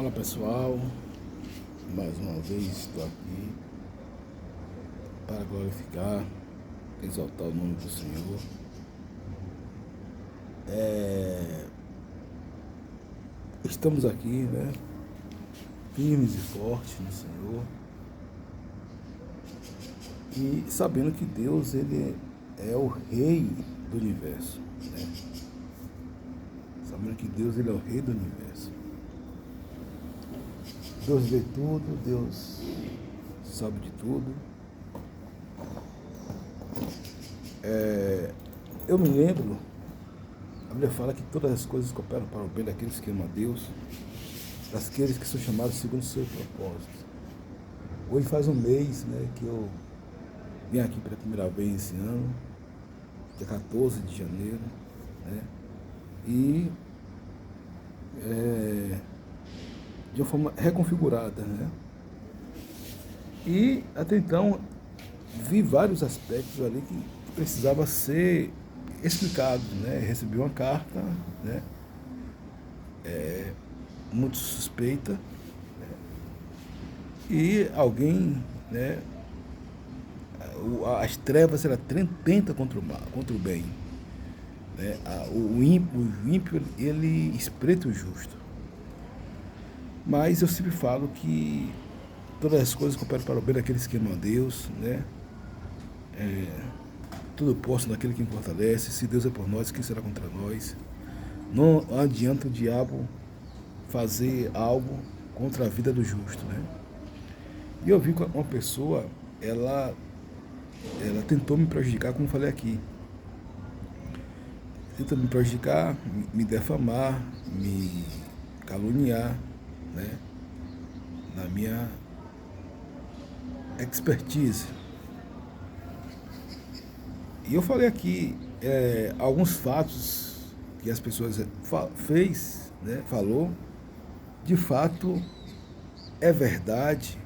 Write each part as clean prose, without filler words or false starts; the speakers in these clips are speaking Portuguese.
Fala pessoal, mais uma vez estou aqui para glorificar, exaltar o nome do Senhor. Estamos aqui, né, firmes e fortes no Senhor e sabendo que Deus, Ele é o Rei do Universo, né? Sabendo que Deus, Ele é o Rei do Universo. Deus vê tudo, Deus sabe de tudo. Eu me lembro, a Bíblia fala que todas as coisas cooperam para o bem daqueles que amam a Deus, daqueles que são chamados segundo o seu propósito. Hoje faz um mês, né, que eu vim aqui pela primeira vez esse ano, dia 14 de janeiro, né, e de uma forma reconfigurada, né, e até então vi vários aspectos ali que precisava ser explicado, né, recebi uma carta, né, muito suspeita, e alguém, né, as trevas ela tenta contra o mal, contra o bem, né? O ímpio ele espreita o justo, mas eu sempre falo que todas as coisas cooperam para o bem daqueles que amam a Deus, né? Tudo posso naquele que me fortalece. Se Deus é por nós, quem será contra nós? Não adianta o diabo fazer algo contra a vida do justo, né? E eu vi que uma pessoa, ela tentou me prejudicar, como falei aqui. Tentou me prejudicar, me defamar, me caluniar, né? Na minha expertise. E eu falei aqui alguns fatos que as pessoas fez, né? Falou, de fato é verdade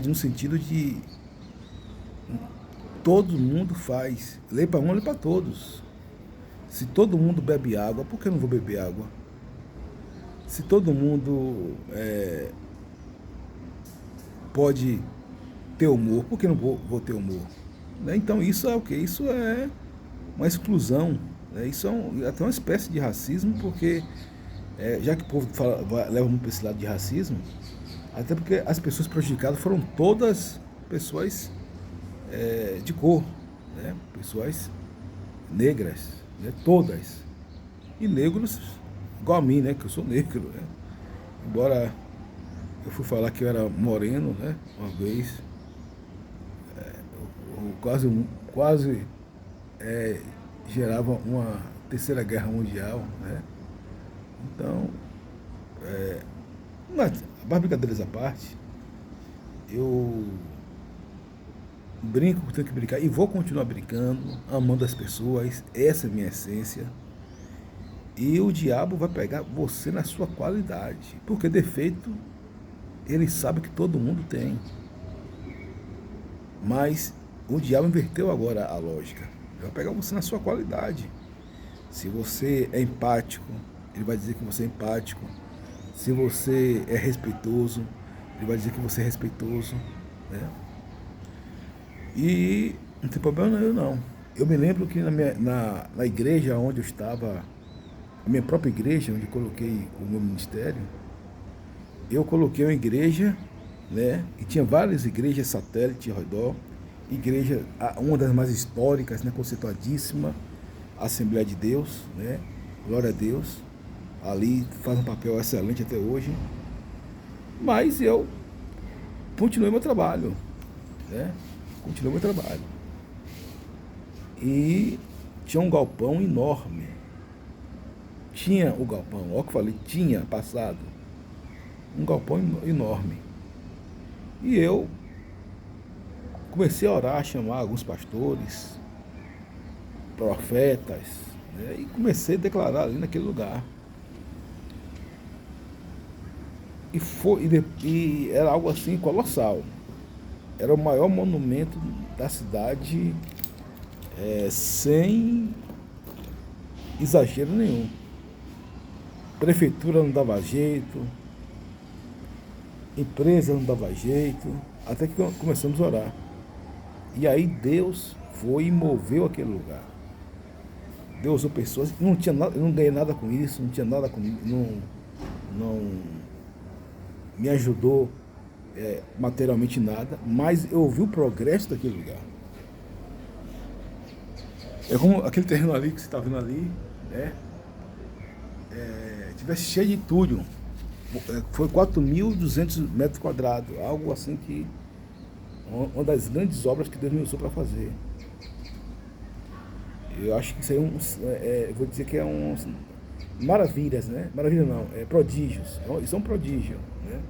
no sentido de todo mundo faz. Lei para um, lei para todos. Se todo mundo bebe água, por que eu não vou beber água? Se todo mundo pode ter humor, por que eu não vou ter humor? Né? Então isso é o quê? Isso é uma exclusão. Né? Isso é até uma espécie de racismo, porque já que o povo leva muito para esse lado de racismo, até porque as pessoas prejudicadas foram todas pessoas de cor, né? Pessoas negras, né? Todas. E negros igual a mim, né? Que eu sou negro, né? Embora eu fui falar que eu era moreno, né? Uma vez, quase gerava uma terceira guerra mundial, né? Então, mas, brincadeiras à parte, eu brinco, tenho que brincar e vou continuar brincando, amando as pessoas, essa é a minha essência. E o diabo vai pegar você na sua qualidade, porque defeito ele sabe que todo mundo tem. Mas o diabo inverteu agora a lógica. Ele vai pegar você na sua qualidade. Se você é empático, ele vai dizer que você é empático. Se você é respeitoso, ele vai dizer que você é respeitoso, né? E não tem problema nenhum, não. Eu me lembro que na igreja onde eu estava, a minha própria igreja, onde eu coloquei o meu ministério, eu coloquei uma igreja, né? E tinha várias igrejas satélite ao redor. Igreja, uma das mais históricas, né? Conceituadíssima, Assembleia de Deus, né? Glória a Deus. Ali faz um papel excelente até hoje. Mas eu continuei meu trabalho, né? Continuei meu trabalho. E tinha um galpão enorme. Tinha o galpão, ó que eu falei, tinha passado. Um galpão enorme. E eu comecei a orar, a chamar alguns pastores, profetas, né? E comecei a declarar ali naquele lugar. E era algo assim colossal. Era o maior monumento da cidade, sem exagero nenhum. prefeitura não dava jeito, empresa não dava jeito, até que começamos a orar. E aí Deus foi e moveu aquele lugar. Deus usou pessoas, não tinha nada, eu não ganhei nada com isso, não tinha nada comigo, não me ajudou materialmente nada, mas eu vi o progresso daquele lugar. É como aquele terreno ali que você está vendo ali, né? Tivesse cheio de entulho. Foi 4.200 metros quadrados, algo assim que uma das grandes obras que Deus me usou para fazer. Eu acho que isso aí vou dizer que é maravilhas, né? Maravilha não, prodígios. Isso é um prodígio, né?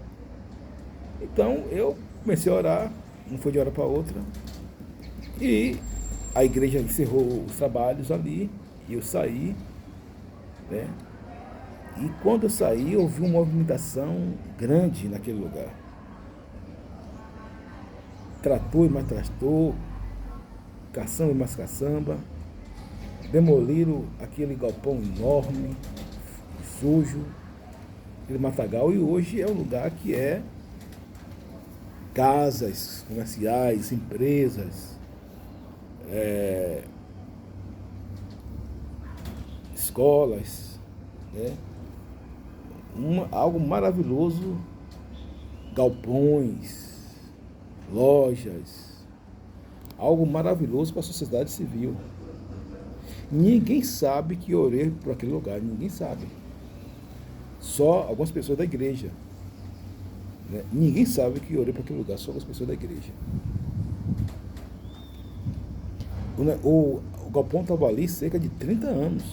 Então eu comecei a orar, não foi de hora para outra, e a igreja encerrou os trabalhos ali, e eu saí, né? E quando eu saí, eu vi uma movimentação grande naquele lugar. Trator e mais trator, caçamba e mais caçamba, demoliram aquele galpão enorme, sujo, aquele matagal, e hoje é um lugar que é casas comerciais, empresas, escolas, né? Algo maravilhoso, galpões, lojas, algo maravilhoso para a sociedade civil. Ninguém sabe que eu orei por aquele lugar, ninguém sabe. Só algumas pessoas da igreja. Né? Ninguém sabe que eu orei por aquele lugar, só algumas pessoas da igreja. O galpão estava ali cerca de 30 anos.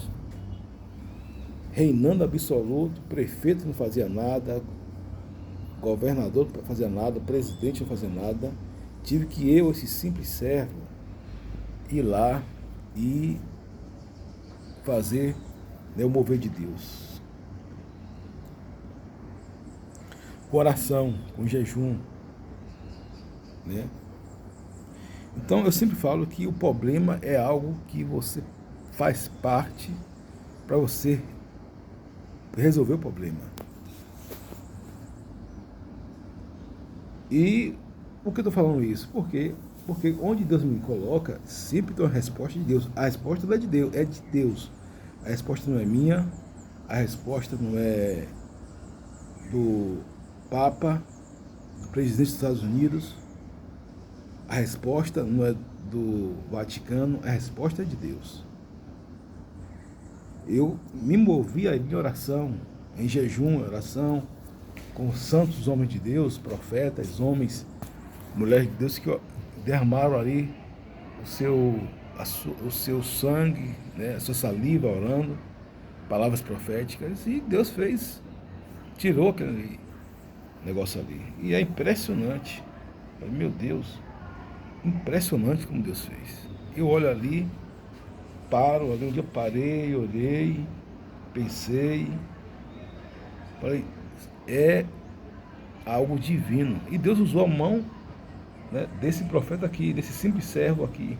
Reinando absoluto, prefeito não fazia nada, governador não fazia nada, presidente não fazia nada. Tive que eu, esse simples servo, ir lá e fazer, né, o mover de Deus. Com oração, com jejum, né? Então eu sempre falo que o problema é algo que você faz parte para você resolver o problema. E por que eu estou falando isso? Porque onde Deus me coloca, sempre tem uma resposta de Deus. A resposta não é de Deus, é de Deus. A resposta não é minha, a resposta não é do Papa, do presidente dos Estados Unidos, a resposta não é do Vaticano, a resposta é de Deus. Eu me movi em oração, em jejum, oração, com os santos homens de Deus, profetas, homens, mulheres de Deus que derramaram ali o seu sangue, né, a sua saliva orando, palavras proféticas, e Deus tirou aquele negócio ali. E é impressionante, meu Deus, impressionante como Deus fez. Eu olho ali, paro, ali um dia eu parei, olhei, pensei, falei, é algo divino. E Deus usou a mão, né, desse profeta aqui, desse simples servo aqui,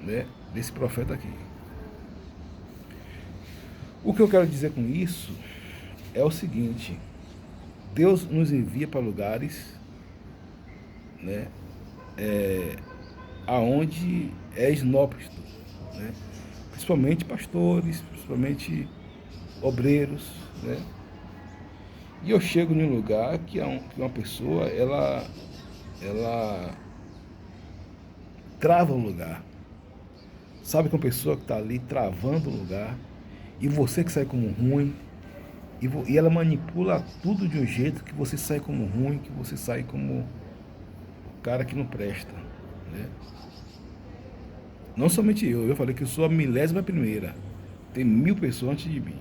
né, desse profeta aqui. O que eu quero dizer com isso é o seguinte: Deus nos envia para lugares, né, aonde é inóspito, né, principalmente pastores, principalmente obreiros, né? E eu chego num lugar que uma pessoa, ela trava o lugar. Sabe que uma pessoa que está ali travando o lugar, e você que sai como ruim, e ela manipula tudo de um jeito que você sai como ruim, que você sai como o cara que não presta, né? Não somente eu falei que eu sou a 11ª. Tem 1000 pessoas antes de mim.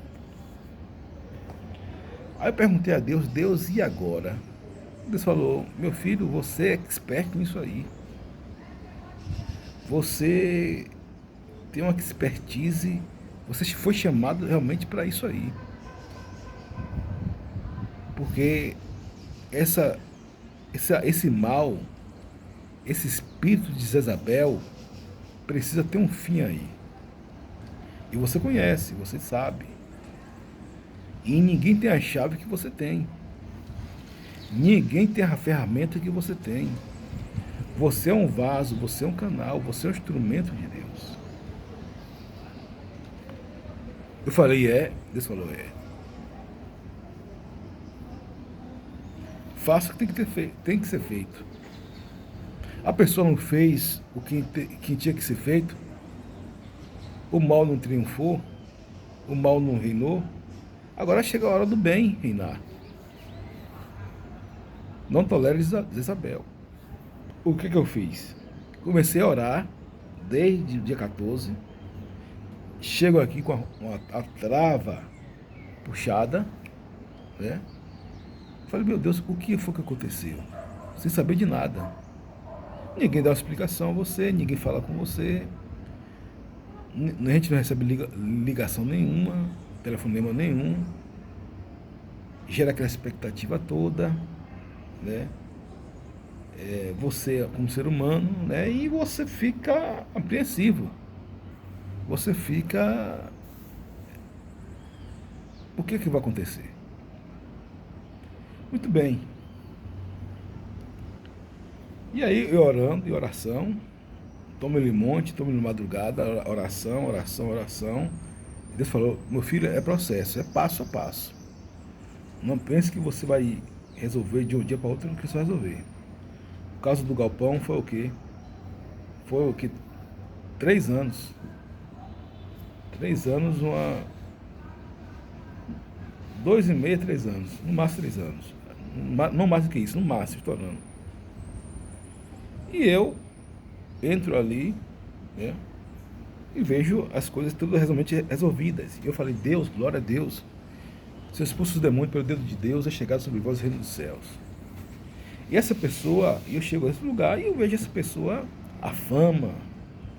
Aí eu perguntei a Deus, Deus, e agora? Deus falou, meu filho, você é expert nisso aí. Você tem uma expertise, você foi chamado realmente para isso aí. Porque esse mal, esse espírito de Jezabel, precisa ter um fim aí. E você conhece, você sabe. E ninguém tem a chave que você tem. Ninguém tem a ferramenta que você tem. Você é um vaso, você é um canal, você é um instrumento de Deus. Eu falei, Deus falou, Faça o que tem que ser feito. A pessoa não fez o que tinha que ser feito, o mal não triunfou, o mal não reinou. Agora chega a hora do bem reinar. Não tolere Jezabel. O que eu fiz? Comecei a orar desde o dia 14. Chego aqui com a trava puxada, né? Falei, meu Deus, o que foi que aconteceu? Sem saber de nada. Ninguém dá uma explicação a você, ninguém fala com você. A gente não recebe ligação nenhuma, telefonema nenhum. Gera aquela expectativa toda, né? Você como ser humano, né? E você fica apreensivo. Você fica... O que vai acontecer? Muito bem. E aí, eu orando, em oração, tome-lhe monte, tome-lhe madrugada, oração, oração, oração. E Deus falou, meu filho, é processo, é passo a passo. Não pense que você vai resolver de um dia para outro, não que você vai resolver. O caso do galpão foi o quê? Foi o quê? 3 anos. 3 anos, 2,5, 3 anos. No máximo 3 anos. Não mais do que isso, no máximo, estourando. E eu entro ali, né? E vejo as coisas todas realmente resolvidas. E eu falei, Deus, glória a Deus. Se eu expulso os demônios pelo dedo de Deus, é chegado sobre vós o reino dos céus. E essa pessoa, eu chego a esse lugar e eu vejo essa pessoa, a fama,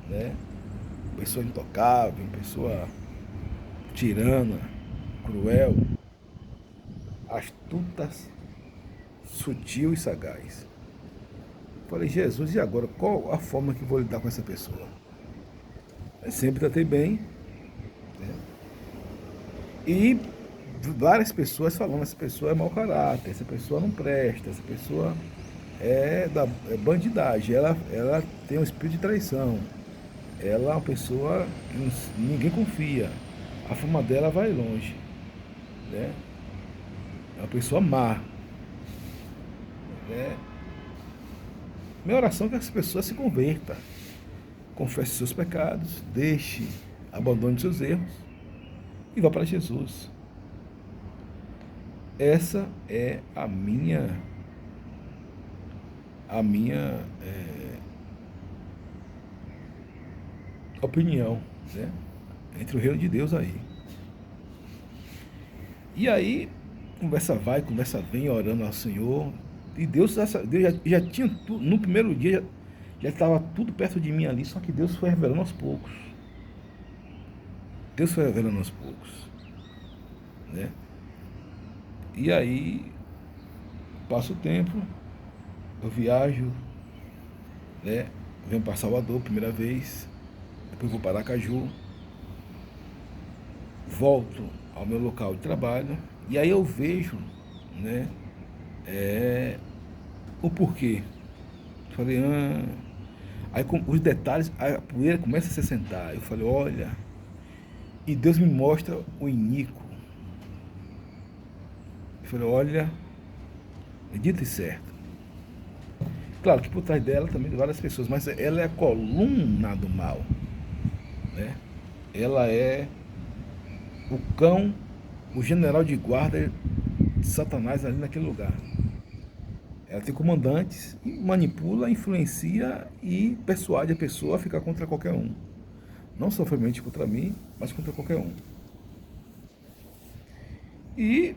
né? Pessoa intocável, pessoa tirana, cruel, astuta, sutil e sagaz. Falei, Jesus, e agora? Qual a forma que eu vou lidar com essa pessoa? Eu sempre tratei bem, né? E várias pessoas falando, essa pessoa é mau caráter, essa pessoa não presta, essa pessoa é bandidagem, ela tem um espírito de traição, ela é uma pessoa que ninguém confia, a fama dela vai longe, né? É uma pessoa má, né? Minha oração é que essa pessoa se converta, confesse seus pecados, abandone seus erros e vá para Jesus. Essa é a minha opinião, né? Entre o reino de Deus aí. E aí, conversa vai, conversa vem, orando ao Senhor. E Deus já tinha tudo, no primeiro dia já estava tudo perto de mim ali, só que Deus foi revelando aos poucos. Deus foi revelando aos poucos, né? E aí, passa o tempo, eu viajo, né? Venho para Salvador, primeira vez, depois vou para Aracaju, volto ao meu local de trabalho, e aí eu vejo, né? O porquê. Falei, aí com os detalhes, a poeira começa a se sentar. Eu falei, olha, e Deus me mostra o iníquo. Eu falei, olha, é dito e certo. Claro que por trás dela também tem várias pessoas, mas ela é a coluna do mal, né? Ela é o cão, o general de guarda de Satanás ali naquele lugar. Ela tem comandantes e manipula, influencia e persuade a pessoa a ficar contra qualquer um. Não somente contra mim, mas contra qualquer um. E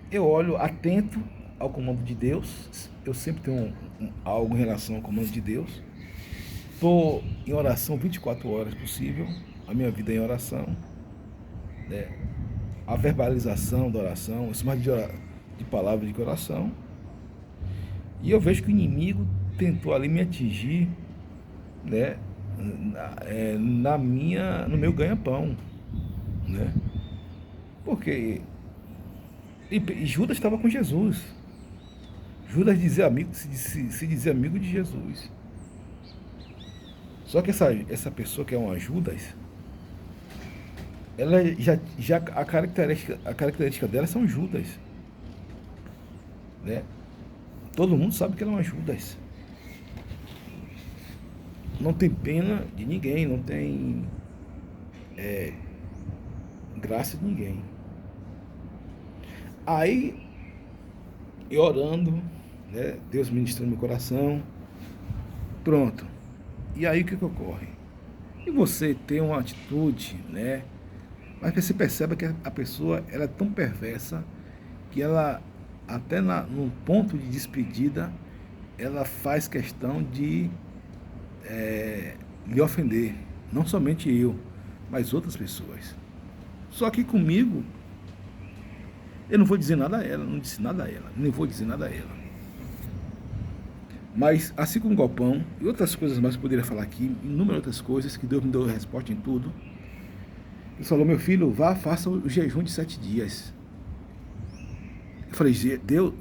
eu olho atento ao comando de Deus. Eu sempre tenho algo em relação ao comando de Deus. Estou em oração 24 horas possível. A minha vida é em oração, né? A verbalização da oração, isso mais de palavra de oração. E eu vejo que o inimigo tentou ali me atingir, né, no meu ganha-pão, né? Porque E Judas estava com Jesus. Judas dizia amigo, se dizia amigo de Jesus. Só que essa pessoa que é uma Judas, ela já a característica dela são Judas, né? Todo mundo sabe que ela é uma Judas. Não tem pena de ninguém, não tem graça de ninguém. Aí, eu orando, né? Deus ministrando meu coração, pronto. E aí o que ocorre? E você tem uma atitude, né? Mas você percebe que a pessoa ela é tão perversa que ela, até no ponto de despedida, ela faz questão de lhe ofender. Não somente eu, mas outras pessoas. Só que comigo, eu não vou dizer nada a ela, não disse nada a ela, nem vou dizer nada a ela. Mas, assim como o Galpão e outras coisas mais que eu poderia falar aqui, inúmeras outras coisas, que Deus me deu resposta em tudo. Ele falou, meu filho, vá, faça o jejum de 7 dias. Eu falei, Deus,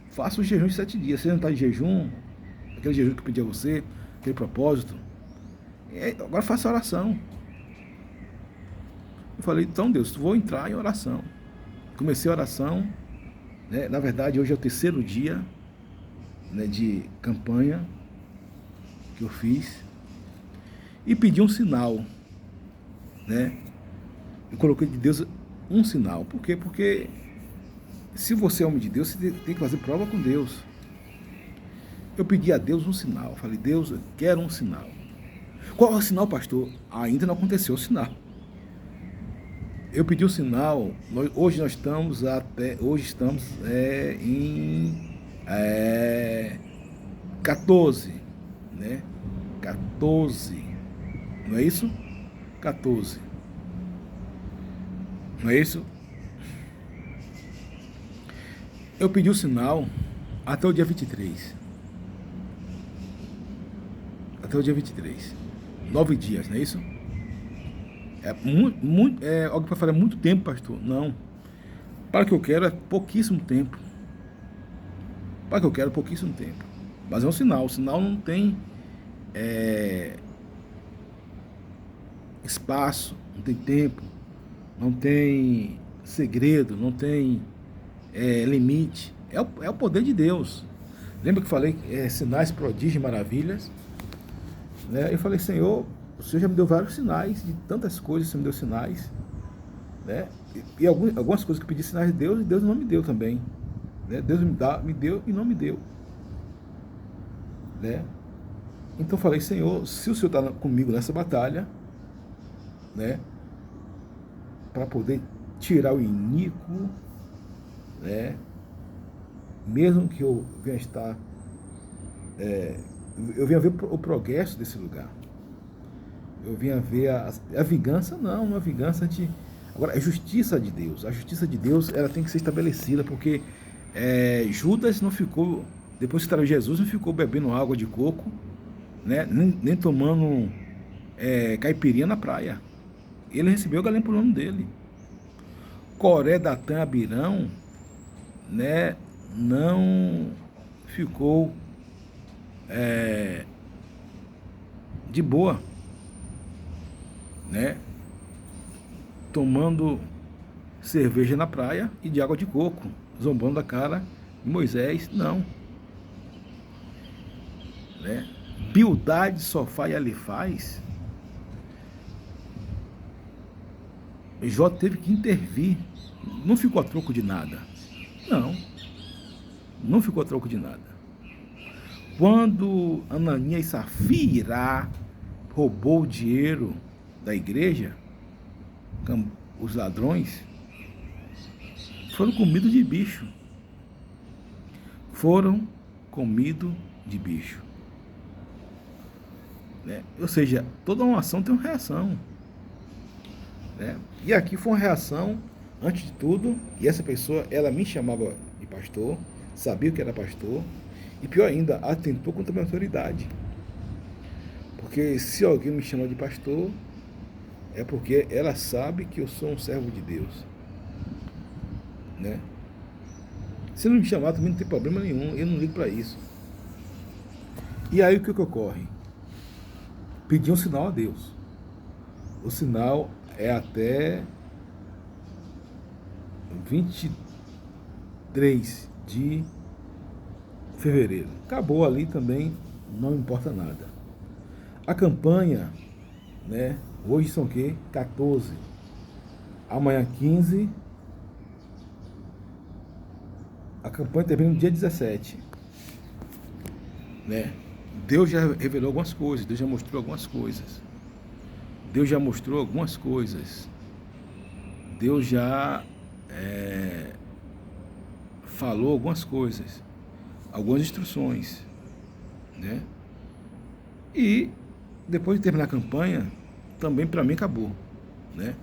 faça o jejum de 7 dias. Você não está em jejum, aquele jejum que eu pedi a você, aquele propósito. Agora faça a oração. Eu falei, então Deus, vou entrar em oração. Comecei a oração, né? Na verdade, hoje é o 3º dia, né, de campanha que eu fiz. E pedi um sinal, né? Eu coloquei de Deus um sinal. Por quê? Porque se você é homem de Deus, você tem que fazer prova com Deus. Eu pedi a Deus um sinal. Falei, Deus, eu quero um sinal. Qual é o sinal, pastor? Ainda não aconteceu o sinal. Eu pedi o sinal. Hoje estamos em 14, né? 14. Não é isso? 14. Não é isso? Eu pedi o sinal até o dia 23. Até o dia 23. 9 dias, não é isso? Algo para falar muito tempo, pastor. Não. Para o que eu quero é pouquíssimo tempo. Para o que eu quero é pouquíssimo tempo. Mas é um sinal. O sinal não tem espaço, não tem tempo, não tem segredo, não tem limite. É o poder de Deus. Lembra que eu falei sinais, prodígios e maravilhas? Né? Eu falei, Senhor, o Senhor já me deu vários sinais, de tantas coisas o Senhor me deu sinais. Né? E algumas coisas que eu pedi sinais de Deus, e Deus não me deu também. Né? Deus me deu e não me deu. Né? Então eu falei, Senhor, se o Senhor está comigo nessa batalha, né, para poder tirar o iníquo, né, mesmo que eu venha estar, eu venha ver o progresso desse lugar, eu venha ver a vingança, não a vingança, agora a justiça de Deus, ela tem que ser estabelecida, porque Judas não ficou, depois que traiu Jesus, não ficou bebendo água de coco, né, nem tomando caipirinha na praia. Ele recebeu o galinho por nome dele. Coré, Datã, Abirão, né, não ficou de boa, né, tomando cerveja na praia e de água de coco, zombando da cara de Moisés, não. Né? Bildade só faz e ali faz. Jó teve que intervir. Não ficou a troco de nada. Não ficou a troco de nada. Quando Ananias e Safira roubou o dinheiro da igreja, os ladrões foram comidos de bicho. Foram comidos de bicho. Né? Ou seja, toda uma ação tem uma reação. Né? E aqui foi uma reação, antes de tudo, e essa pessoa, ela me chamava de pastor, sabia que era pastor, e pior ainda, atentou contra a minha autoridade. Porque se alguém me chama de pastor, é porque ela sabe que eu sou um servo de Deus. Né? Se não me chamar, também não tem problema nenhum, eu não ligo para isso. E aí o que ocorre? Pedir um sinal a Deus. O sinal é até 23 de fevereiro. Acabou ali também, não importa nada. A campanha, né? Hoje são o quê? 14. Amanhã 15. A campanha termina no dia 17. Né? Deus já revelou algumas coisas, Deus já mostrou algumas coisas. Deus já mostrou algumas coisas. Deus já falou algumas coisas, algumas instruções, né? E depois de terminar a campanha, também para mim acabou, né?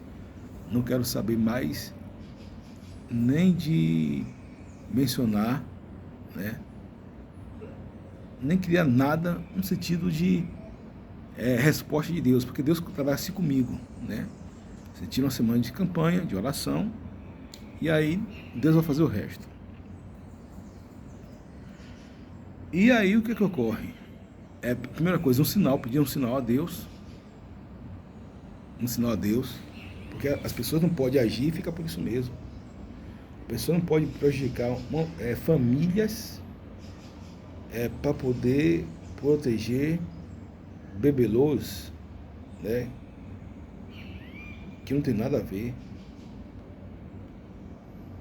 Não quero saber mais nem de mencionar, né? Nem criar nada no sentido de resposta de Deus, porque Deus trabalha assim comigo, né? Você tira uma semana de campanha, de oração, e aí Deus vai fazer o resto. E aí o que ocorre? Primeira coisa, um sinal, pedir um sinal a Deus. Um sinal a Deus, porque as pessoas não podem agir e fica por isso mesmo. A pessoa não pode prejudicar famílias para poder proteger bebelôs, né? Que não tem nada a ver.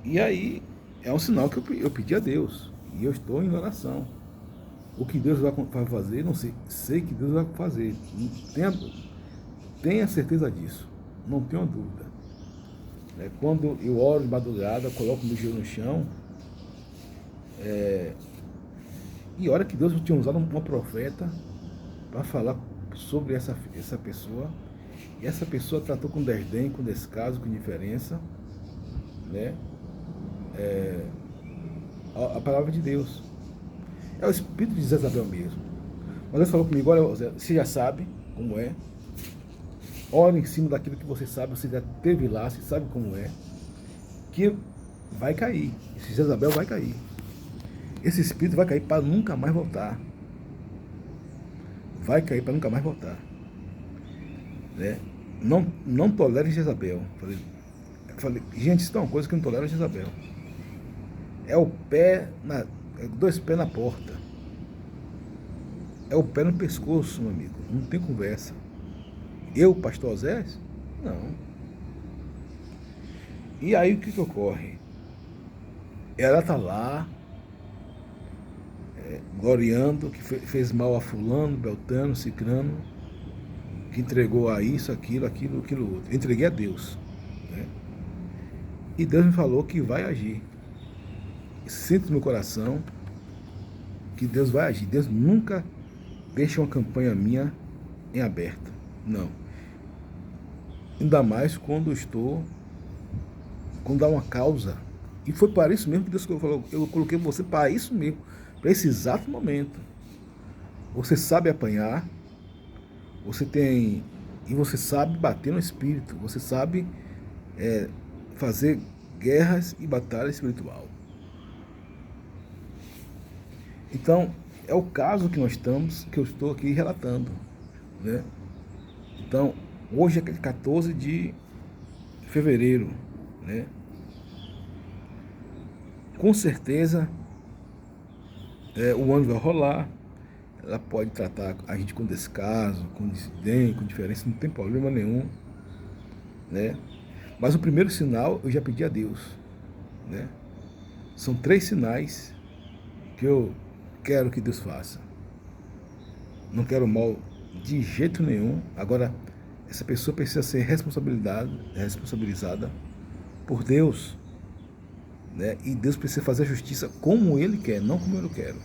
E aí é um sinal que eu pedi a Deus. E eu estou em oração. O que Deus vai fazer, não sei. Sei que Deus vai fazer. Tenha certeza disso. Não tenho dúvida. Quando eu oro de madrugada, coloco meu joelho no chão, e olha que Deus tinha usado uma profeta para falar sobre essa pessoa. E essa pessoa tratou com desdém, com descaso, com indiferença, né? A palavra de Deus. É o espírito de Jezabel mesmo. Mas Deus falou comigo: olha, você já sabe como é. Ore em cima daquilo que você sabe, você já teve lá, você sabe como é. Que vai cair. Esse Jezabel vai cair. Esse espírito vai cair para nunca mais voltar. Vai cair para nunca mais voltar. Né? Não tolere Jezabel. Falei, gente, isso é uma coisa que eu não tolero Jezabel. É dois pés na porta. É o pé no pescoço, meu amigo. Não tem conversa. Eu, pastor Osés? Não. E aí o que ocorre? Ela está lá, gloriando, que fez mal a fulano, beltano, cicrano, que entregou a isso, aquilo outro. Eu entreguei a Deus. Né? E Deus me falou que vai agir. Sinto no meu coração que Deus vai agir. Deus nunca deixa uma campanha minha em aberto. Não. Ainda mais quando quando dá uma causa. E foi para isso mesmo que Deus falou. Eu coloquei você para isso mesmo. Para esse exato momento. Você sabe apanhar. E você sabe bater no espírito. Você sabe fazer guerras e batalha espiritual. Então, é o caso que que eu estou aqui relatando, né? Então, hoje é 14 de fevereiro, né? Com certeza, o ano vai rolar. Ela pode tratar a gente com descaso, com desdém, com diferença, não tem problema nenhum, né? Mas o primeiro sinal eu já pedi a Deus, né? São 3 sinais que eu quero que Deus faça. Não quero mal de jeito nenhum. Agora, essa pessoa precisa ser responsabilizada por Deus, né? E Deus precisa fazer a justiça como Ele quer, não como eu quero,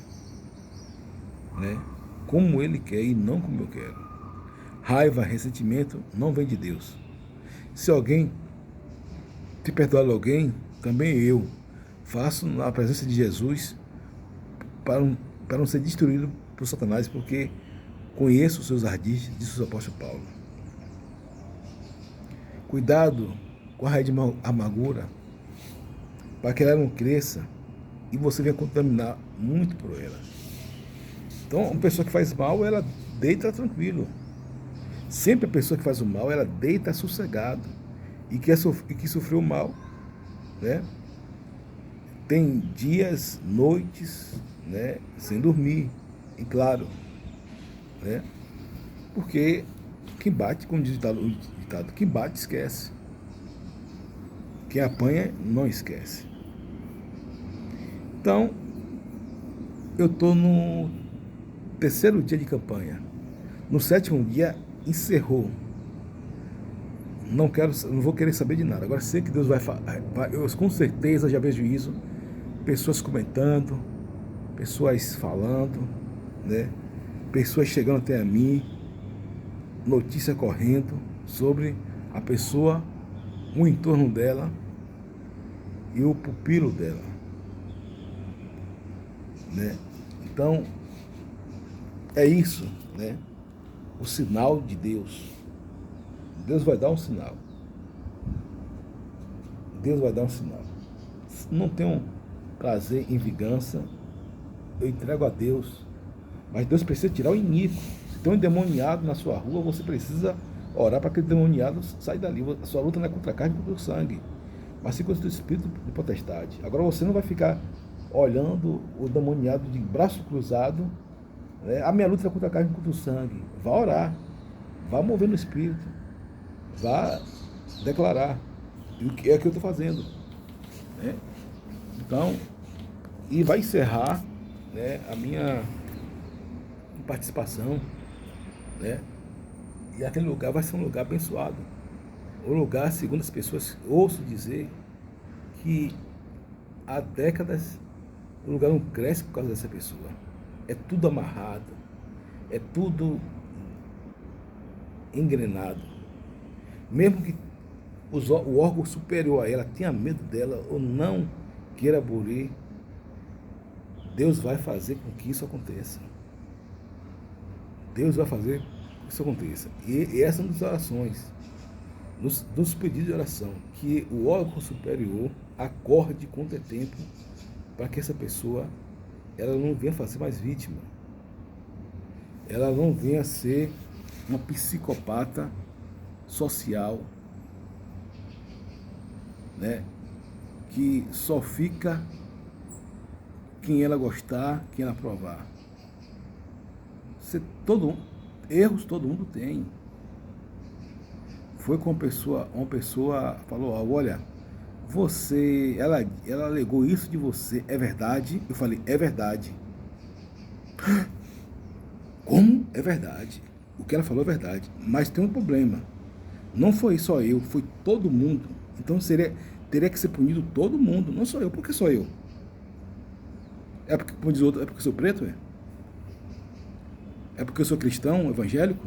né? Como Ele quer e não como eu quero. Raiva, ressentimento não vem de Deus. Se alguém te perdoar alguém, também eu faço na presença de Jesus para não ser destruído por Satanás, porque conheço os seus ardis, disse o apóstolo Paulo. Cuidado com a raiz de amargura, para que ela não cresça e você vai contaminar muito por ela. Então, uma pessoa que faz mal, ela deita tranquilo. Sempre a pessoa que faz o mal, ela deita sossegado. E que sofreu mal, né? Tem dias, noites, né, sem dormir, e claro, né? Porque quem bate, como diz o ditado, quem bate esquece. Quem apanha não esquece. Então, eu estou no terceiro dia de campanha. No sétimo dia, encerrou. Não vou querer saber de nada. Agora sei que Deus vai, eu com certeza já vejo isso. Pessoas comentando, pessoas falando, né? Pessoas chegando até a mim, notícia correndo sobre a pessoa, o entorno dela e o pupilo dela, né? Então, é isso, né? O sinal de Deus. Deus vai dar um sinal. Deus vai dar um sinal. Não tenho prazer em vingança, eu entrego a Deus. Mas Deus precisa tirar o inimigo. Se tem um endemoniado na sua rua, você precisa orar para que aquele endemoniado saia dali. A sua luta não é contra a carne, contra o sangue, mas sim contra o espírito de potestade. Agora você não vai ficar olhando o endemoniado de braço cruzado, né? A minha luta é contra a carne e contra o sangue. Vá orar, vá mover no espírito, vá declarar. E é o que eu estou fazendo, né? Então, e vai encerrar, né, a minha participação, né? E aquele lugar vai ser um lugar abençoado. Um lugar, segundo as pessoas, ouço dizer que há décadas o lugar não cresce por causa dessa pessoa. É tudo amarrado, é tudo engrenado. Mesmo que o órgão superior a ela tenha medo dela ou não queira abolir, Deus vai fazer com que isso aconteça. Deus vai fazer com que isso aconteça. E essa é uma das orações, dos pedidos de oração, que o órgão superior acorde quanto é tempo para que essa pessoa ela não venha fazer mais vítima. Ela não venha ser uma psicopata social, né? Que só fica quem ela gostar, quem ela aprovar. Erros todo mundo tem. Foi com uma pessoa falou, olha, ela alegou isso de você, é verdade? Eu falei, é verdade. Como? É verdade. O que ela falou é verdade. Mas tem um problema. Não foi só eu, foi todo mundo. Então teria que ser punido todo mundo, não só eu. Por que só eu? É porque, como diz outro, é porque eu sou preto? É porque eu sou cristão, evangélico?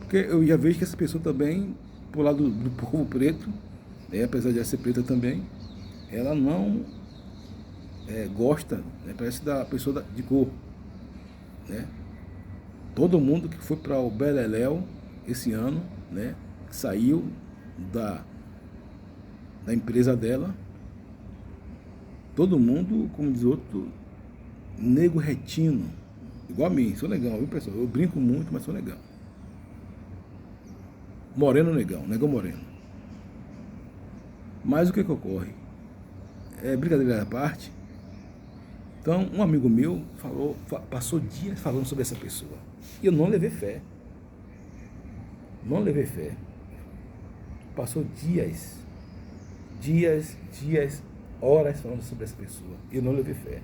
Porque eu já vejo que essa pessoa também, por lado do povo preto, apesar de ela ser preta também, ela não gosta, parece da pessoa de cor, né? Todo mundo que foi para o Beleléu esse ano, né, saiu da empresa dela, todo mundo, como diz outro, nego retino, igual a mim, sou legal, viu, pessoal? Eu brinco muito, mas sou legal. Moreno negão, negão moreno. Mas o que ocorre? Brincadeira à parte. Então, um amigo meu passou dias falando sobre essa pessoa. E eu não levei fé. Não levei fé. Passou dias, horas falando sobre essa pessoa. E eu não levei fé.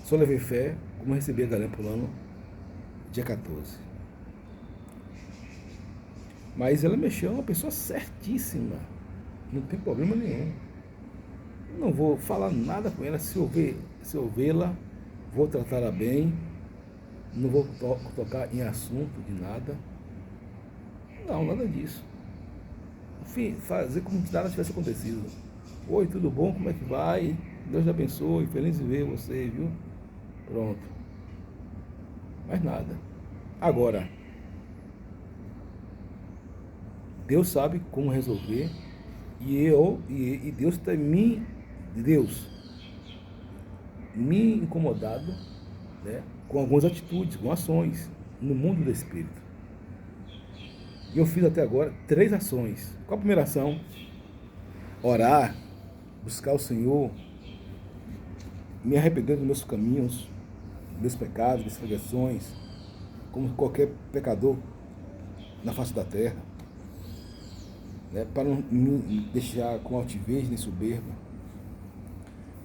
Só levei fé como eu recebi a galera pulando dia 14. Mas ela mexeu, é uma pessoa certíssima. Não tem problema nenhum. Não vou falar nada com ela. Se eu vê-la, vou tratá-la bem. Não vou tocar em assunto de nada. Não, nada disso. Enfim, fazer como se nada tivesse acontecido. Oi, tudo bom? Como é que vai? Deus te abençoe. Feliz de ver você, viu? Pronto. Mais nada. Agora, Deus sabe como resolver E Deus tem me incomodado, né, com algumas atitudes, com ações no mundo do Espírito. E eu fiz até agora 3 ações. Qual a primeira ação? Orar, buscar o Senhor, me arrepender dos meus caminhos, dos meus pecados, das transgressões, como qualquer pecador na face da terra, né, para não me deixar com altivez nem soberba.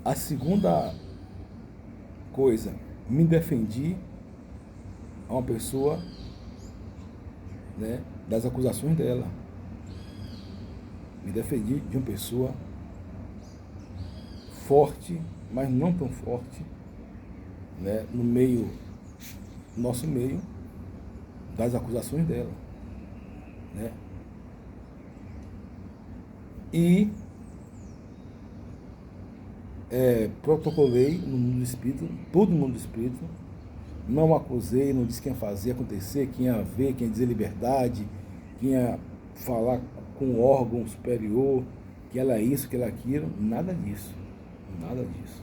A segunda coisa, me defendi a uma pessoa, né, das acusações dela. Me defendi de uma pessoa forte, mas não tão forte, né, nosso meio, das acusações dela, né? E protocolei no mundo do Espírito, todo mundo do Espírito, não acusei, não disse quem ia fazer acontecer, quem ia ver, quem ia dizer liberdade, quem ia falar com o órgão superior, que ela é isso, que ela é aquilo, nada disso, nada disso,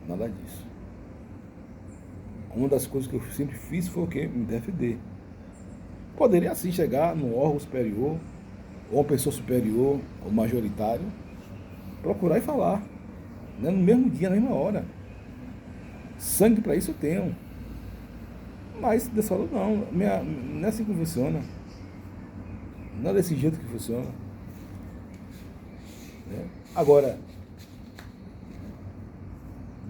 nada disso. Uma das coisas que eu sempre fiz foi o quê? Me defender. Poderia assim chegar num órgão superior, ou uma pessoa superior, ou majoritário, procurar e falar, né? No mesmo dia, na mesma hora. Sangue para isso eu tenho. Mas Deus falou, não, não é assim que funciona. Não é desse jeito que funciona. Né? Agora,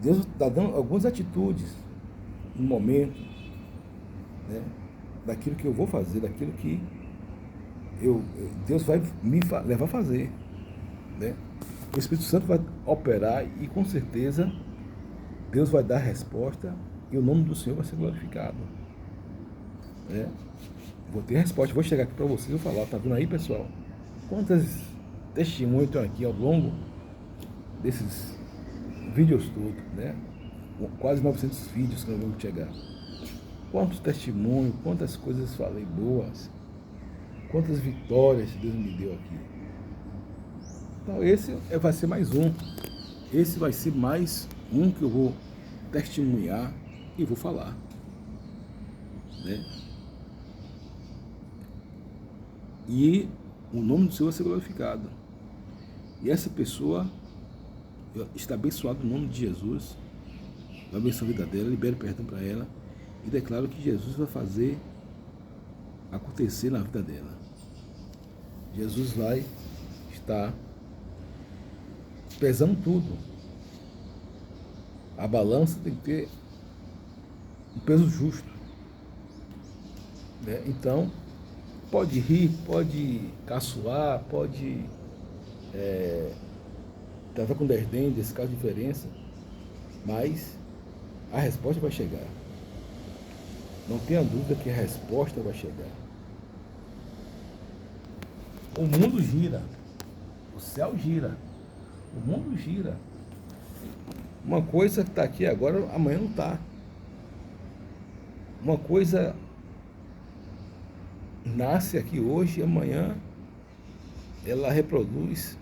Deus está dando algumas atitudes no momento, né, daquilo que eu vou fazer, daquilo que Deus vai me levar a fazer, né? O Espírito Santo vai operar e com certeza Deus vai dar a resposta e o nome do Senhor vai ser glorificado, né? Vou ter a resposta, vou chegar aqui para vocês e vou falar, tá vendo aí, pessoal? Quantas testemunhos estão aqui ao longo desses vídeos todos, né? Quase 900 vídeos que nós vamos chegar. Quantos testemunhos, quantas coisas falei boas, quantas vitórias Deus me deu aqui. Então esse vai ser mais um. Esse vai ser mais um que eu vou testemunhar e vou falar, né? E o nome do Senhor vai ser glorificado. E essa pessoa está abençoada no nome de Jesus. Vai abençoar a vida dela, libere perdão para ela e declaro que Jesus vai fazer acontecer na vida dela. Jesus vai estar pesando tudo. A balança tem que ter um peso justo, né? Então, pode rir, pode caçoar, pode tratar com desdém desse caso de diferença, mas a resposta vai chegar. Não tenha dúvida que a resposta vai chegar. O mundo gira, o céu gira, o mundo gira. Uma coisa que está aqui agora, amanhã não está. Uma coisa nasce aqui hoje e amanhã ela reproduz.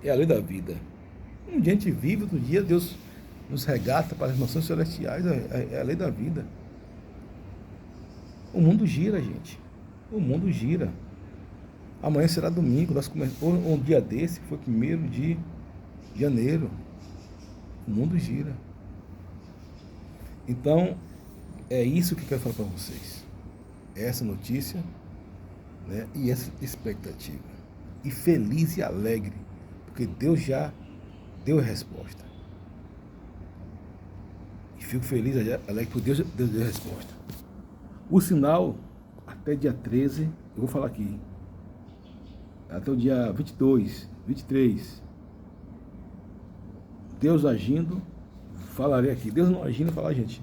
É a lei da vida. Um dia a gente vive, outro dia Deus nos regata para as mansões celestiais. É a lei da vida. O mundo gira, gente. O mundo gira. Amanhã será domingo. Um dia desse foi 1º de janeiro. O mundo gira. Então, é isso que eu quero falar para vocês. Essa notícia, né, e essa expectativa. E feliz e alegre, porque Deus já deu a resposta. E fico feliz e alegre porque Deus deu a resposta. O sinal, até dia 13, eu vou falar aqui, até o dia 22, 23, Deus agindo, falarei aqui. Deus não agindo, falar, gente,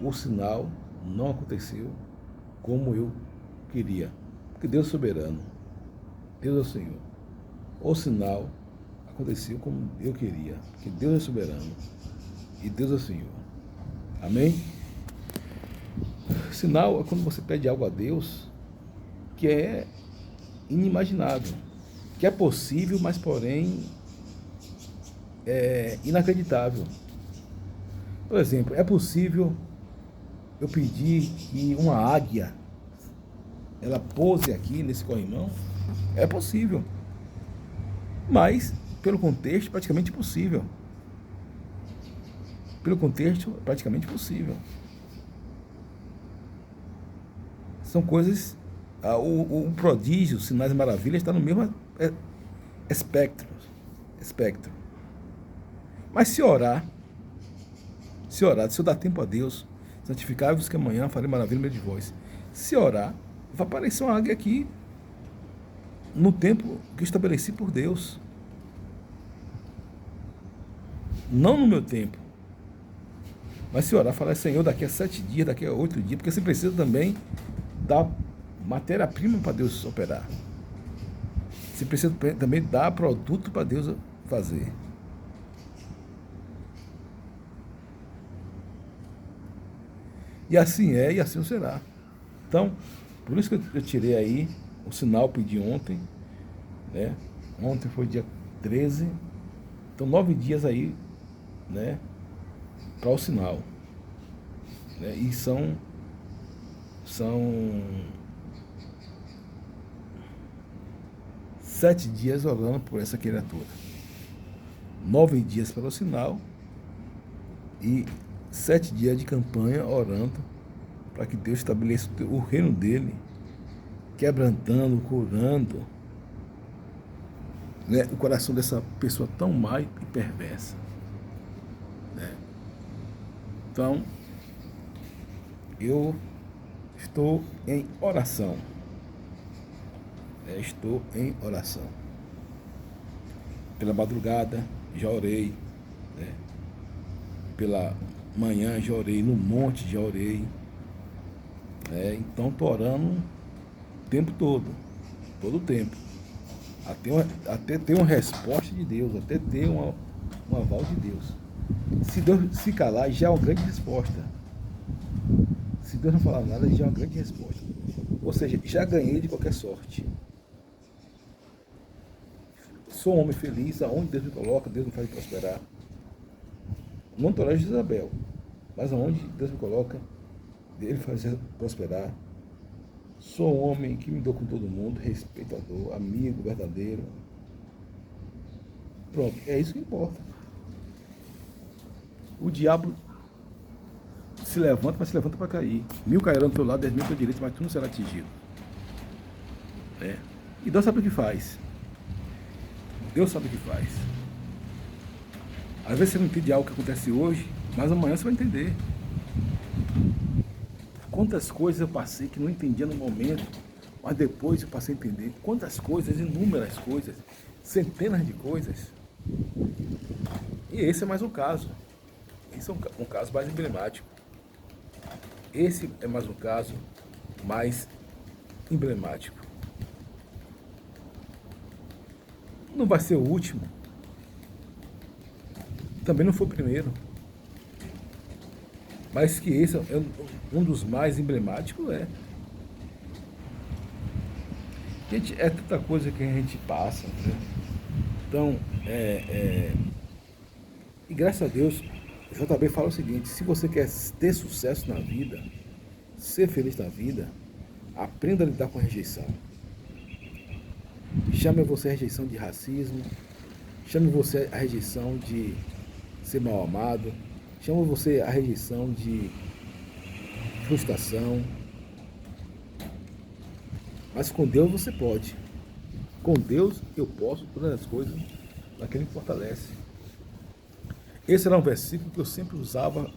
o sinal não aconteceu como eu queria, porque Deus é soberano, Deus é o Senhor. O sinal aconteceu como eu queria, porque Deus é soberano e Deus é o Senhor. Amém? Sinal é quando você pede algo a Deus que é inimaginável, que é possível, mas porém é inacreditável. Por exemplo, é possível eu pedir que uma águia ela pouse aqui nesse corrimão? É possível, mas pelo contexto praticamente impossível. Pelo contexto praticamente possível. São coisas, o prodígio, sinais e maravilhas está no mesmo espectro. Mas se eu dar tempo a Deus, santificai-vos que amanhã farei maravilha no meio de vós. Se orar, vai aparecer uma águia aqui, no tempo que eu estabeleci por Deus. Não no meu tempo. Mas se orar, falar, Senhor, daqui a 7 dias, daqui a 8 dias, porque você precisa também dar matéria-prima para Deus operar. Você precisa também dar produto para Deus fazer. E assim é, e assim será. Então, por isso que eu tirei aí o sinal, pedi ontem, né? Ontem foi dia 13, então 9 dias aí, né? Para o sinal. Né? E são 7 dias orando por essa criatura. 9 dias para o sinal e 7 dias de campanha orando para que Deus estabeleça o reino dele, quebrantando, curando, né, o coração dessa pessoa tão má e perversa. Né? Então, eu estou em oração. Estou em oração. Pela madrugada já orei, né? Pela manhã já orei, no monte já orei. Então estou orando o tempo todo o tempo. Até ter uma resposta de Deus, até ter um aval de Deus. Se Deus se calar, já é uma grande resposta. Se Deus não falar nada, já é uma grande resposta. Ou seja, já ganhei de qualquer sorte. Sou um homem feliz, aonde Deus me coloca, Deus me faz prosperar. Não estou lá de Isabel, mas aonde Deus me coloca, Ele faz prosperar. Sou um homem que me dou com todo mundo, respeitador, amigo, verdadeiro. Pronto, é isso que importa. O diabo se levanta, mas se levanta para cair. 1000 cairão do teu lado, 10.000 do teu direito, mas tu não será atingido. E Deus sabe o que faz. Deus sabe o que faz. Às vezes você não entende algo que acontece hoje, mas amanhã você vai entender. Quantas coisas eu passei que não entendia no momento, mas depois eu passei a entender. Quantas coisas, inúmeras coisas, centenas de coisas. E esse é mais um caso. Esse é um caso mais emblemático. Esse é mais um caso mais emblemático. Não vai ser o último. Também não foi o primeiro. Mas que esse é um dos mais emblemáticos, Gente, é tanta coisa que a gente passa, né? Então, e graças a Deus, o JB fala o seguinte: se você quer ter sucesso na vida, ser feliz na vida, aprenda a lidar com a rejeição. Chame você a rejeição de racismo, chame você a rejeição de ser mal amado, chame você a rejeição de frustração. Mas com Deus você pode. Com Deus eu posso todas as coisas naquele que fortalece. Esse era um versículo que eu sempre usava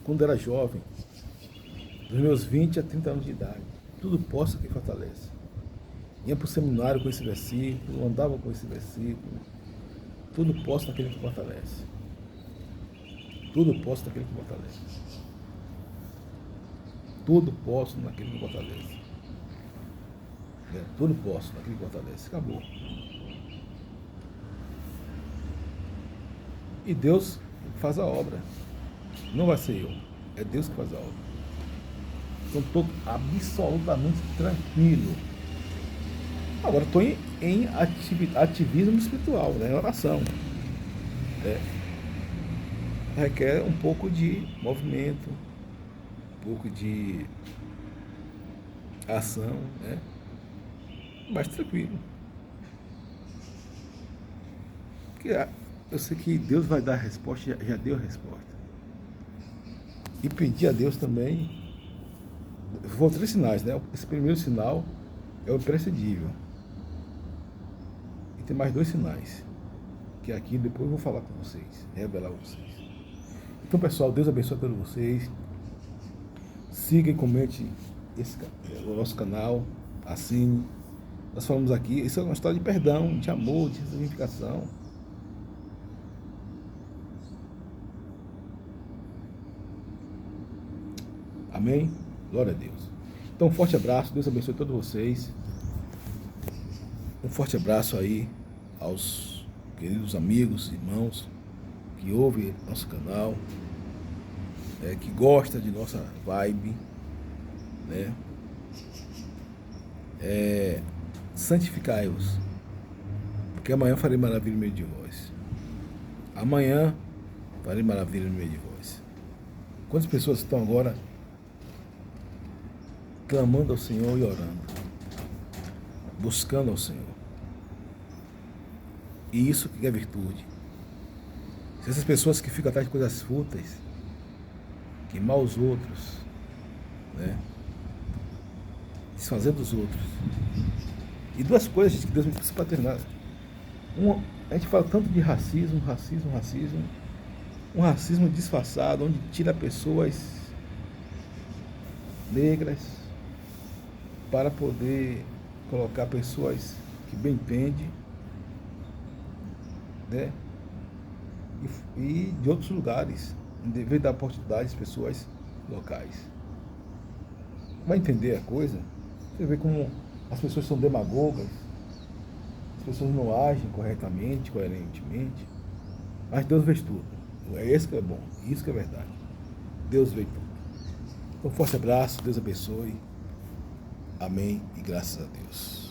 quando era jovem, dos meus 20 a 30 anos de idade. Tudo posso que fortalece. Ia para o seminário com esse versículo, andava com esse versículo. Tudo posso naquele que fortalece. Tudo posso naquele que fortalece. Tudo posso naquele que fortalece. Tudo posso naquele que fortalece. Acabou. E Deus faz a obra. Não vai ser eu. É Deus que faz a obra. Então estou absolutamente tranquilo. Agora estou em ativismo espiritual, né? Oração. Né? Requer um pouco de movimento, um pouco de ação, né? Mas tranquilo. Porque eu sei que Deus vai dar a resposta, já deu a resposta. E pedir a Deus também. Foram 3 sinais, né? Esse primeiro sinal é o imprescindível. E tem mais 2 sinais. Que aqui depois eu vou falar com vocês, revelar a vocês. Então, pessoal, Deus abençoe a todos vocês. Siga e comente o nosso canal. Assine. Nós falamos aqui, isso é uma história de perdão, de amor, de significação. Amém? Glória a Deus. Então, um forte abraço. Deus abençoe todos vocês. Um forte abraço aí aos queridos amigos, irmãos que ouvem nosso canal, que gosta de nossa vibe, né? Santificai-vos, porque amanhã farei maravilha no meio de vós. Amanhã farei maravilha no meio de vós. Quantas pessoas estão agora clamando ao Senhor e orando, buscando ao Senhor? E isso que é virtude. Se essas pessoas que ficam atrás de coisas fúteis, queimar os outros, né? Desfazer dos outros. E 2 coisas que Deus me disse para terminar. A gente fala tanto de racismo. Um racismo disfarçado, onde tira pessoas negras para poder colocar pessoas que bem entendem, né? E de outros lugares, em vez de dar oportunidade às pessoas locais. Vai entender a coisa? Você vê como as pessoas são demagogas, as pessoas não agem corretamente, coerentemente, mas Deus vê tudo. É esse que é bom, isso que é verdade. Deus vê tudo. Então, forte abraço, Deus abençoe. Amém e graças a Deus.